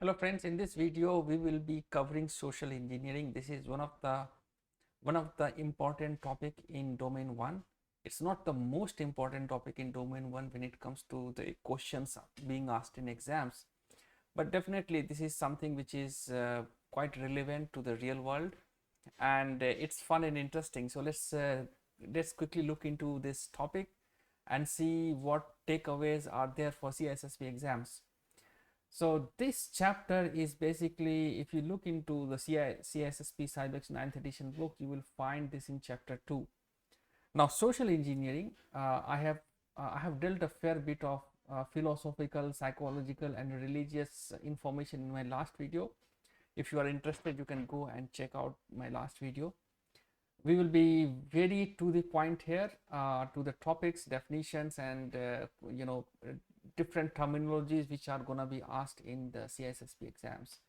Hello friends, in this video we will be covering social engineering. This is one of the important topic in domain 1. It's not the most important topic in domain 1 when it comes to the questions being asked in exams, but definitely this is something which is quite relevant to the real world, and it's fun and interesting. So let's quickly look into this topic and see what takeaways are there for CISSP exams. So this chapter is basically, if you look into the CISSP Cybex 9th edition book, you will find this in chapter 2. Now, social engineering, I have dealt a fair bit of philosophical, psychological, and religious information in my last video. If you are interested, you can go and check out my last video. We will be very to the point here, to the topics, definitions, and different terminologies which are gonna be asked in the CISSP exams.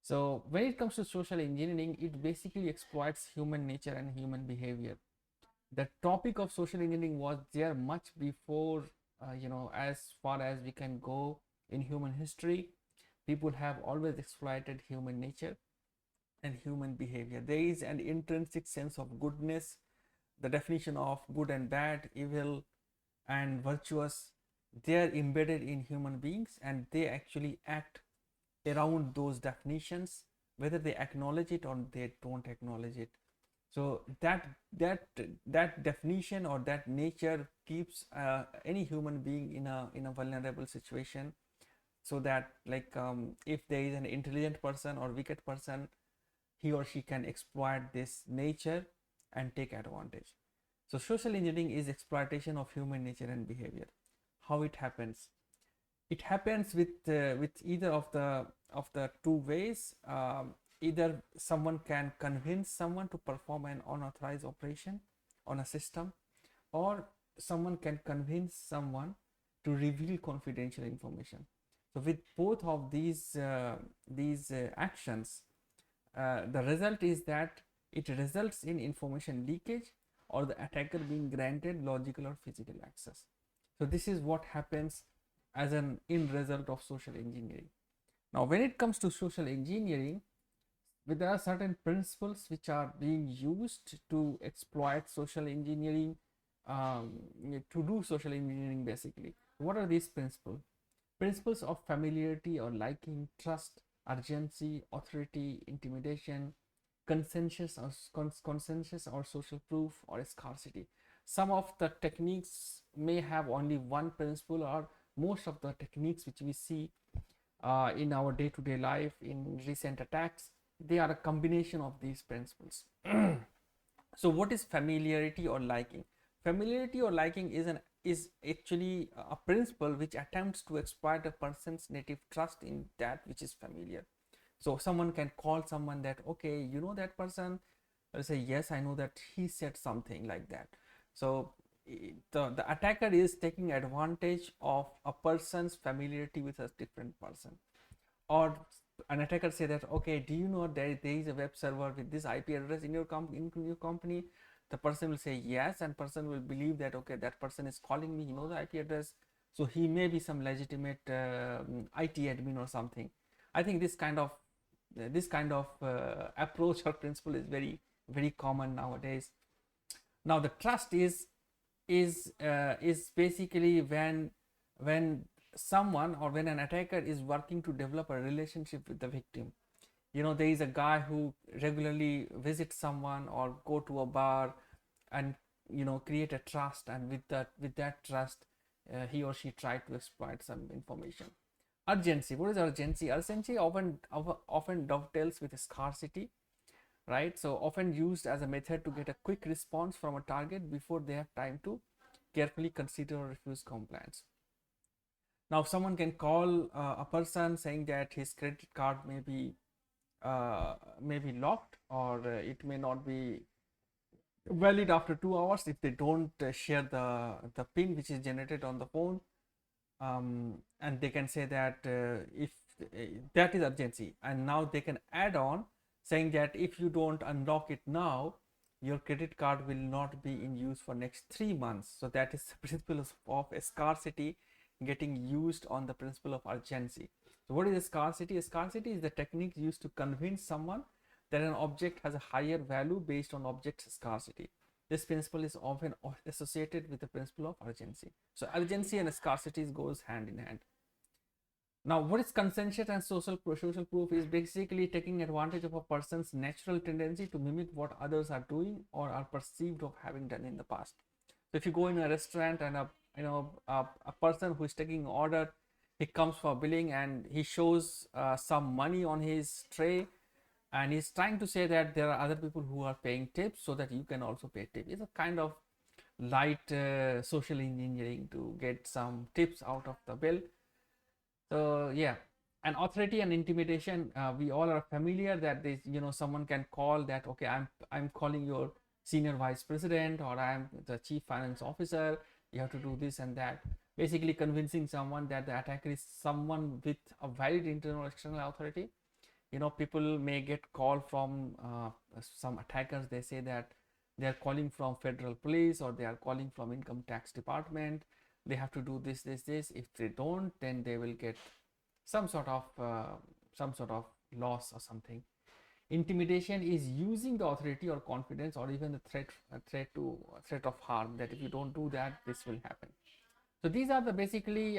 So when it comes to social engineering, it basically exploits human nature and human behavior. The topic of social engineering was there much before, as far as we can go in human history. People have always exploited human nature and human behavior. There is an intrinsic sense of goodness, the definition of good and bad, evil and virtuous. They are embedded in human beings and they actually act around those definitions, whether they acknowledge it or they don't acknowledge it. So that definition or that nature keeps any human being in a vulnerable situation, so that if there is an intelligent person or wicked person, he or she can exploit this nature and take advantage. So social engineering is exploitation of human nature and behavior. How it happens? It happens with either of the two ways. Either someone can convince someone to perform an unauthorized operation on a system, or someone can convince someone to reveal confidential information. So with both of these actions, the result is that it results in information leakage or the attacker being granted logical or physical access. So this is what happens as an end result of social engineering. Now when it comes to social engineering, there are certain principles which are being used to exploit social engineering, to do social engineering basically. What are these principles? Principles of familiarity or liking, trust, urgency, authority, intimidation, consensus or social proof, or scarcity. Some of the techniques may have only one principle, or most of the techniques which we see in our day-to-day life in recent attacks, they are a combination of these principles. So what is familiarity or liking? Familiarity or liking is actually a principle which attempts to exploit a person's native trust in that which is familiar. So someone can call someone that, okay, you know that person. I'll say, yes, I know that he said something like that. So the attacker is taking advantage of a person's familiarity with a different person. Or an attacker say that, okay, do you know there is a web server with this IP address in your company? The person will say yes, and person will believe that, okay, that person is calling me, he knows the IP address, so he may be some legitimate IT admin or something. I think this kind of approach or principle is very, very common nowadays. Now the trust is basically when someone or when an attacker is working to develop a relationship with the victim. There is a guy who regularly visits someone or go to a bar and create a trust, and with that trust, he or she try to exploit some information. Urgency. What is urgency? Urgency often dovetails with scarcity, right? So often used as a method to get a quick response from a target before they have time to carefully consider or refuse compliance. Now someone can call a person saying that his credit card may be locked, or it may not be valid after 2 hours if they don't share the pin which is generated on the phone. And they can say that if that is urgency, and now they can add on saying that if you don't unlock it now, your credit card will not be in use for next 3 months. So that is the principle of scarcity getting used on the principle of urgency. So what is a scarcity? A scarcity is the technique used to convince someone that an object has a higher value based on object scarcity. This principle is often associated with the principle of urgency. So urgency and scarcity goes hand in hand. Now, what is consensus and social proof is basically taking advantage of a person's natural tendency to mimic what others are doing or are perceived of having done in the past. So if you go in a restaurant and a person who is taking order, he comes for billing and he shows some money on his tray, and he's trying to say that there are other people who are paying tips so that you can also pay tips. It's a kind of light social engineering to get some tips out of the bill. So yeah, and authority and intimidation, we all are familiar that this, someone can call that, okay, I'm calling your senior vice president, or I'm the chief finance officer, you have to do this and that, basically convincing someone that the attacker is someone with a valid internal or external authority. People may get call from some attackers, they say that they are calling from federal police or they are calling from income tax department, they have to do this. If they don't, then they will get some sort of loss or something. Intimidation is using the authority or confidence or even the threat of harm, that if you don't do that, this will happen. So these are the basically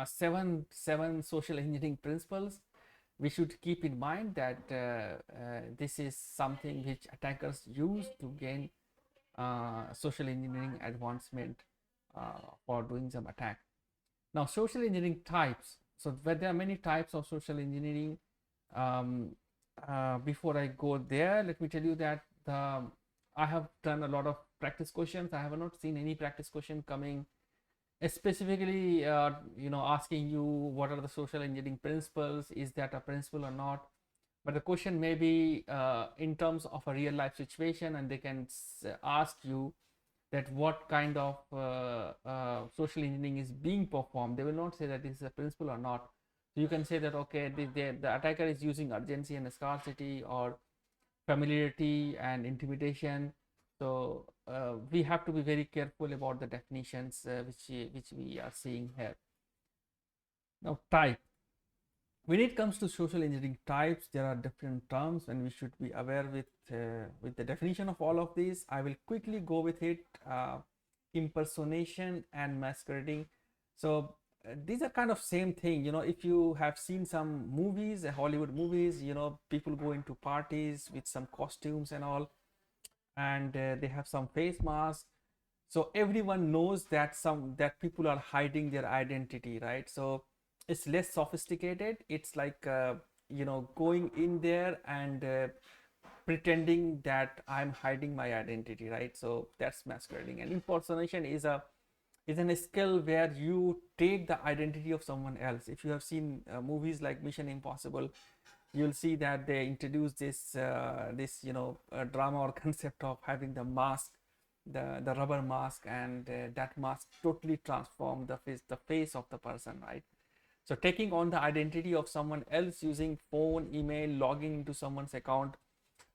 seven social engineering principles. We should keep in mind that this is something which attackers use to gain social engineering advancement for doing some attack. Now, social engineering types. So there are many types of social engineering. Before I go there, let me tell you that I have done a lot of practice questions. I have not seen any practice question coming specifically asking you what are the social engineering principles, is that a principle or not. But the question may be in terms of a real life situation, and they can ask you that what kind of social engineering is being performed. They will not say that this is a principle or not. So you can say that, okay, the attacker is using urgency and scarcity, or familiarity and intimidation. So we have to be very careful about the definitions which we are seeing here. Now, type. When it comes to social engineering types, there are different terms, and we should be aware with the definition of all of these. I will quickly go with it. Impersonation and masquerading. So these are kind of same thing. If you have seen some movies, Hollywood movies, people go into parties with some costumes and all, and they have some face masks, so everyone knows that people are hiding their identity, right? So it's less sophisticated. It's like going in there and pretending that I'm hiding my identity, right? So that's masquerading. And impersonation is a skill where you take the identity of someone else. If you have seen movies like Mission Impossible, you'll see that they introduce this drama or concept of having the mask, the rubber mask, and that mask totally transform the face of the person, right? So taking on the identity of someone else using phone, email, logging into someone's account,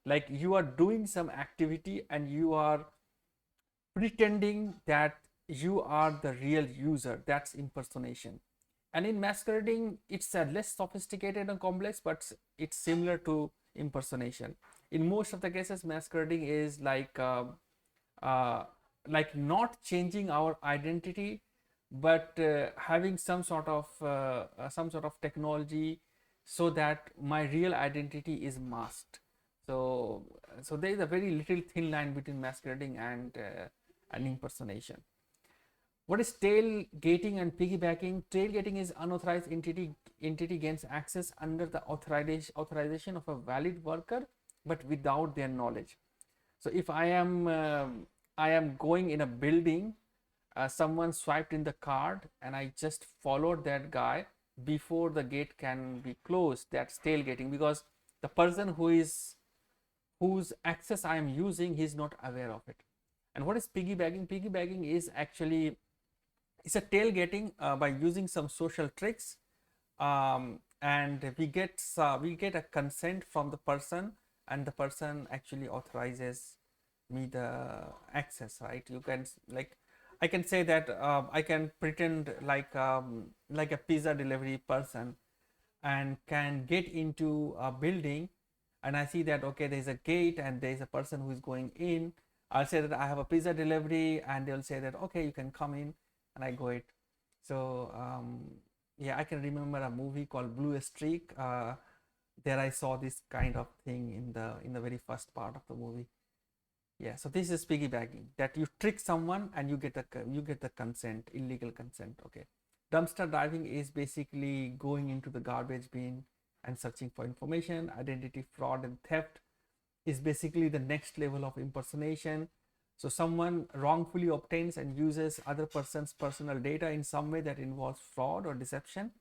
like you are doing some activity and you are pretending that you are the real user. That's impersonation. And in masquerading, it's less sophisticated and complex, but it's similar to impersonation. In most of the cases, masquerading is like not changing our identity, but having some sort of technology so that my real identity is masked. So there is a very little thin line between masquerading and impersonation. What is tailgating and piggybacking? Tailgating is unauthorized entity gains access under the authorization of a valid worker, but without their knowledge. So if I am going in a building, someone swiped in the card, and I just followed that guy before the gate can be closed. That's tailgating, because the person whose access I am using, he's not aware of it. And what is piggybacking? Piggybacking is actually, it's a tailgating by using some social tricks, and we get a consent from the person, and the person actually authorizes me the access, right? You can, like, I can say that I can pretend like a pizza delivery person, and can get into a building, and I see that okay, there's a gate and there's a person who is going in, I'll say that I have a pizza delivery, and they'll say that okay, you can come in, and I go it. So yeah, I can remember a movie called Blue Streak. There I saw this kind of thing in the very first part of the movie. Yeah, so this is piggybacking, that you trick someone and you get the consent, illegal consent. Okay, dumpster diving is basically going into the garbage bin and searching for information. Identity fraud and theft is basically the next level of impersonation. So someone wrongfully obtains and uses other person's personal data in some way that involves fraud or deception,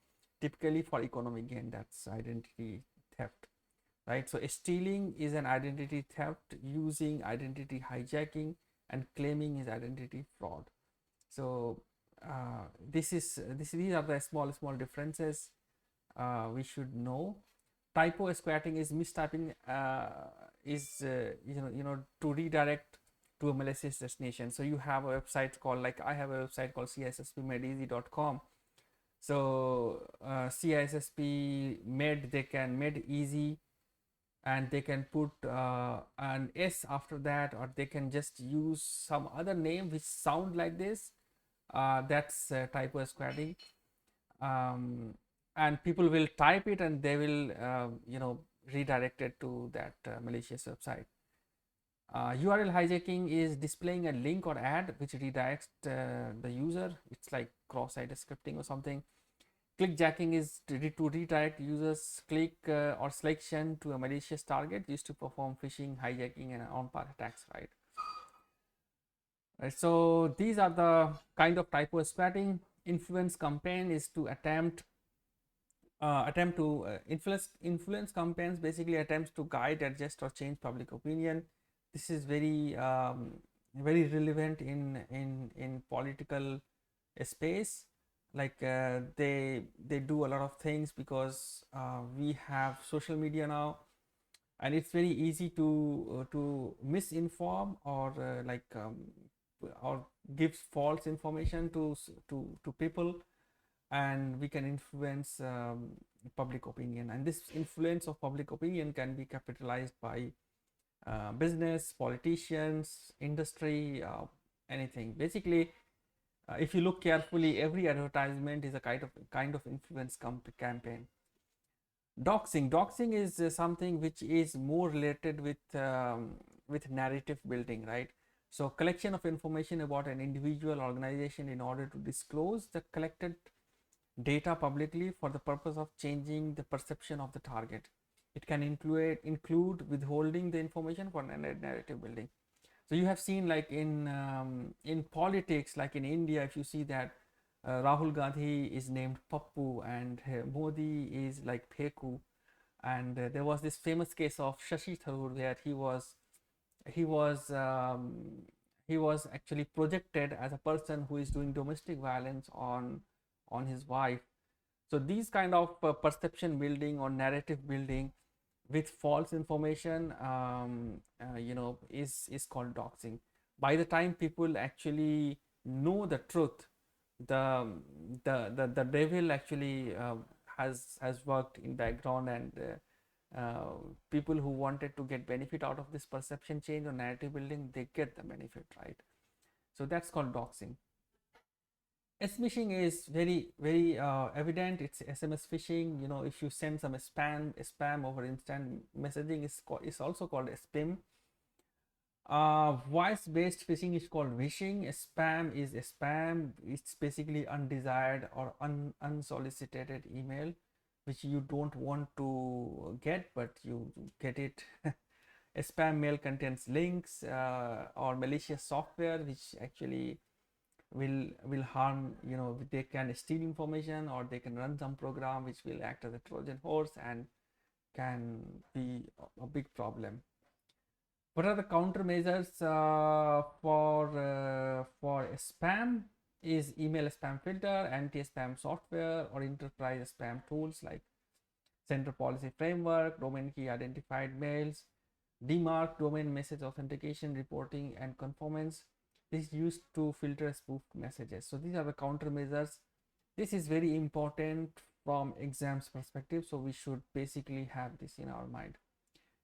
typically for economic gain. That's identity theft, right? So stealing is an identity theft, using identity hijacking, and claiming is identity fraud. So these are the small differences we should know. Typo squatting is mistyping, to redirect to a malicious destination. So you have a website called, like I have a website called CISSP So CISSP made easy, and they can put an S after that, or they can just use some other name which sound like this. That's typo squatting. And people will type it and they will redirect it to that malicious website. URL hijacking is displaying a link or ad which redirects the user. It's like cross-site scripting or something. Clickjacking is to redirect users' click or selection to a malicious target used to perform phishing, hijacking, and on-path attacks, right? So these are the kind of typo squatting. Influence campaign is to attempt to influence campaigns basically attempts to guide, adjust, or change public opinion. This is very relevant in political space. Like they do a lot of things because we have social media now, and it's very easy to misinform or give false information to people, and we can influence public opinion, and this influence of public opinion can be capitalized by business, politicians, industry, anything. Basically, if you look carefully, every advertisement is a kind of influence campaign. Doxing is something which is more related with narrative building, right? So collection of information about an individual organization in order to disclose the collected data publicly for the purpose of changing the perception of the target. It can include withholding the information for narrative building. So you have seen, like in politics, like in India, if you see that Rahul Gandhi is named Pappu and Modi is like Pheku, and there was this famous case of Shashi Tharoor where he was um, he was actually projected as a person who is doing domestic violence on his wife. So these kind of perception building or narrative building with false information, is called doxing. By the time people actually know the truth, the the devil actually has worked in background, and people who wanted to get benefit out of this perception change or narrative building, they get the benefit, right? So that's called doxing. Smishing is very evident. It's SMS phishing. If you send some spam over instant messaging, is also called spam. Voice based phishing is called vishing. Spam is spam. It's basically undesired or unsolicited email which you don't want to get, but you get it. A spam mail contains links or malicious software which actually will harm. They can steal information, or they can run some program which will act as a Trojan horse and can be a big problem. What are the countermeasures for spam? Is email spam filter, anti-spam software, or enterprise spam tools like Center Policy Framework, domain key identified mails, DMARC, domain message authentication, reporting, and conformance. This is used to filter spoofed messages. So these are the countermeasures. This is very important from exams perspective, so we should basically have this in our mind.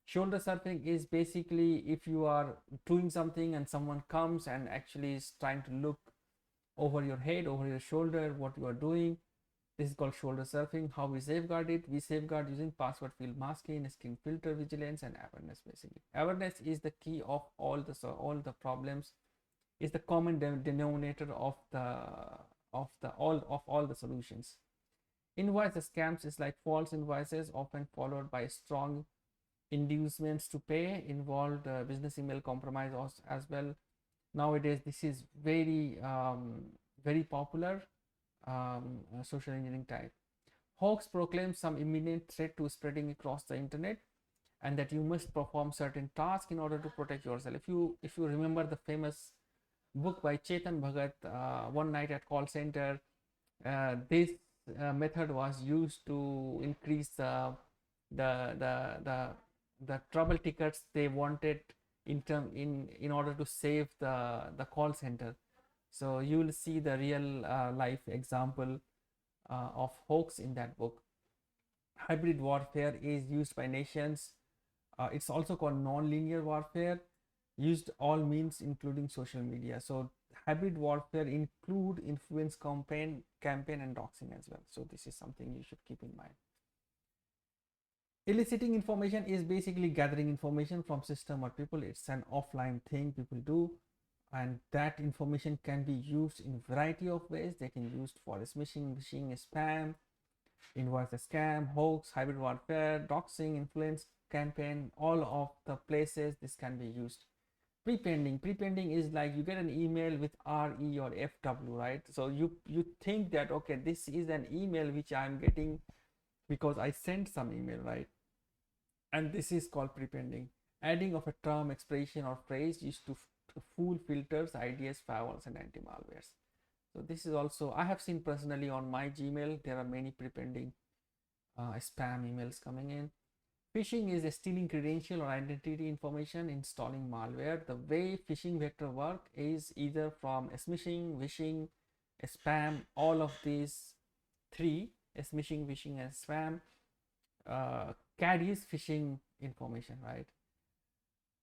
Shoulder surfing is basically if you are doing something and someone comes and actually is trying to look over your head, over your shoulder, what you are doing. This is called shoulder surfing. How we safeguard it? We safeguard using password field masking, skin filter vigilance, and awareness. Basically, awareness is the key of all the problems. Is the common denominator of all the solutions. Invoice scams is like false invoices, often followed by strong inducements to pay, involved business email compromise as well. Nowadays, this is very popular social engineering type. Hoax proclaims some imminent threat to spreading across the internet, and that you must perform certain tasks in order to protect yourself. If you remember the famous book by Chetan Bhagat, One Night at Call Center, this method was used to increase the the the the trouble tickets they wanted in order to save the call center. So you will see the real life example of hoax in that book. Hybrid warfare is used by nations. It's also called non-linear warfare, used all means including social media. So hybrid warfare include influence campaign and doxing as well. So this is something you should keep in mind. Eliciting information is basically gathering information from system or people. It's an offline thing people do, and that information can be used in variety of ways. They can be used for phishing, spam, invoice scam, hoax, hybrid warfare, doxing, influence campaign, all of the places this can be used. Prepending is like you get an email with RE or FW, right? So you think that, okay, this is an email which I'm getting because I sent some email, right? And this is called prepending. Adding of a term, expression, or phrase used to fool filters, IDS, firewalls, and anti-malwares. So this is also, I have seen personally on my Gmail, there are many prepending spam emails coming in. Phishing is stealing credential or identity information, installing malware. The way phishing vector work is either from smishing, wishing, spam, all of these three, smishing, wishing, and spam, carries phishing information, right?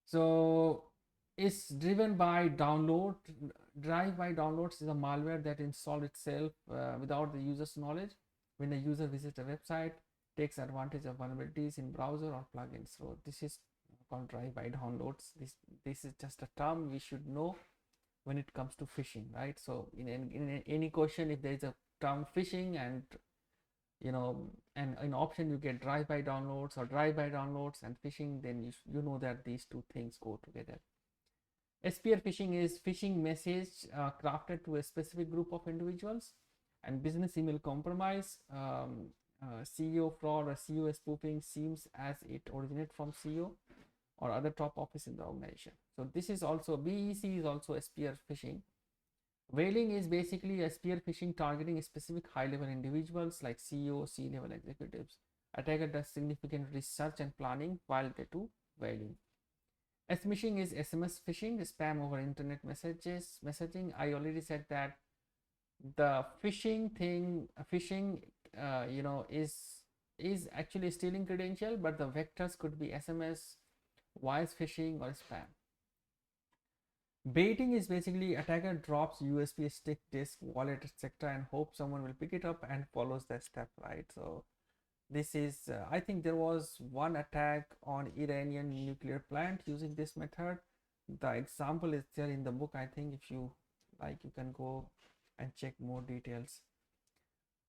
So it's driven by download. Drive-by downloads is a malware that installs itself without the user's knowledge. When a user visits a website, takes advantage of vulnerabilities in browser or plugins. So this is called drive-by downloads. This is just a term we should know when it comes to phishing, right? So in any question, if there is a term phishing and and in option you get drive-by downloads or drive-by downloads and phishing, then you know that these two things go together. Spear phishing is phishing message crafted to a specific group of individuals, and business email compromise. CEO fraud or CEO spoofing seems as it originated from CEO or other top office in the organization. So this is also BEC is also a spear phishing. Whaling is basically a spear phishing targeting specific high-level individuals like CEO, C-level executives. Attacker does significant research and planning while they do whaling. Smishing is SMS phishing, spam over internet messaging. I already said that the phishing is actually stealing credential, but the vectors could be SMS, voice phishing, or spam. Baiting is basically attacker drops USB stick, disk, wallet, etc., and hope someone will pick it up and follows the step, right? So this is I think there was one attack on Iranian nuclear plant using this method. The example is there in the book. I think if you like, you can go and check more details.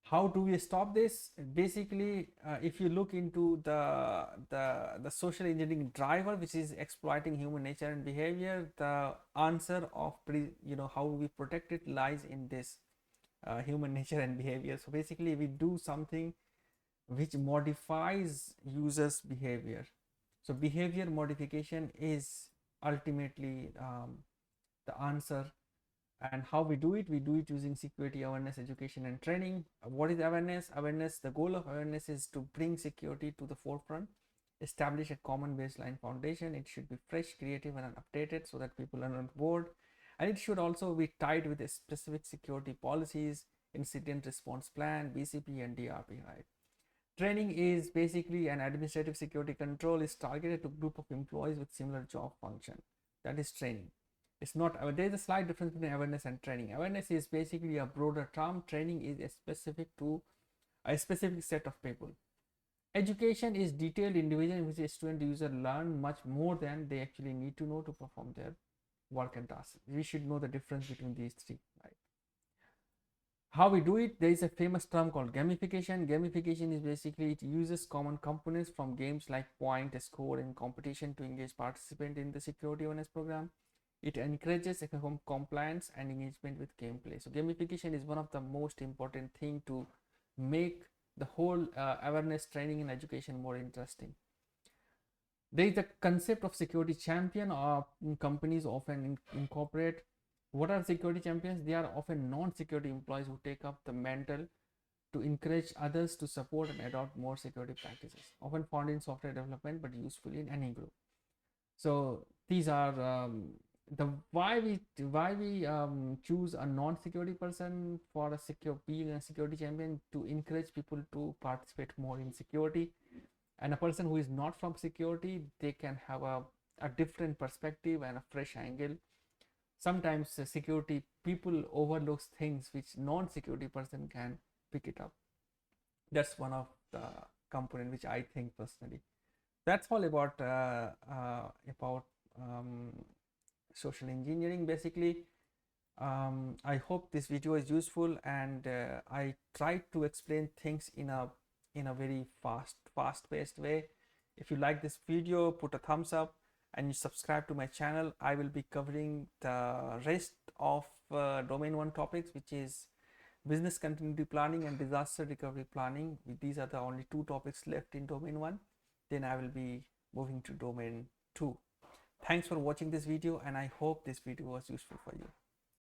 How do we stop this? Basically, if you look into the social engineering driver, which is exploiting human nature and behavior, the answer of how we protect it lies in this human nature and behavior. So basically, we do something which modifies users' behavior. So behavior modification is ultimately the answer. And how we do it using security awareness, education, and training. What is awareness? The goal of awareness is to bring security to the forefront, establish a common baseline foundation. It should be fresh, creative, and updated so that people are on board, and it should also be tied with a specific security policies, incident response plan, BCP and DRP, right? Training is basically an administrative security control is targeted to group of employees with similar job function. That is training. It's not, there is a slight difference between awareness and training. Awareness is basically a broader term. Training is a specific to a specific set of people. Education is detailed individual in which a student user learn much more than they actually need to know to perform their work and tasks. We should know the difference between these three, right? How we do it, there is a famous term called gamification. Gamification is basically it uses common components from games like point, score, and competition to engage participants in the security awareness program. It encourages compliance and engagement with gameplay. So gamification is one of the most important thing to make the whole awareness training and education more interesting. There is the concept of security champion, or companies often incorporate. What are security champions? They are often non-security employees who take up the mantle to encourage others to support and adopt more security practices, often found in software development but useful in any group. So these are the why we choose a non-security person for a being a security champion, to encourage people to participate more in security. And a person who is not from security, they can have a different perspective and a fresh angle. Sometimes security people overlooks things which non-security person can pick it up. That's one of the component which I think personally. That's all about social engineering basically. I hope this video is useful, and I tried to explain things in a very fast-paced way. If you like this video, put a thumbs up and you subscribe to my channel. I will be covering the rest of Domain 1 topics, which is business continuity planning and disaster recovery planning. These are the only two topics left in Domain 1. Then I will be moving to Domain 2. Thanks for watching this video, and I hope this video was useful for you.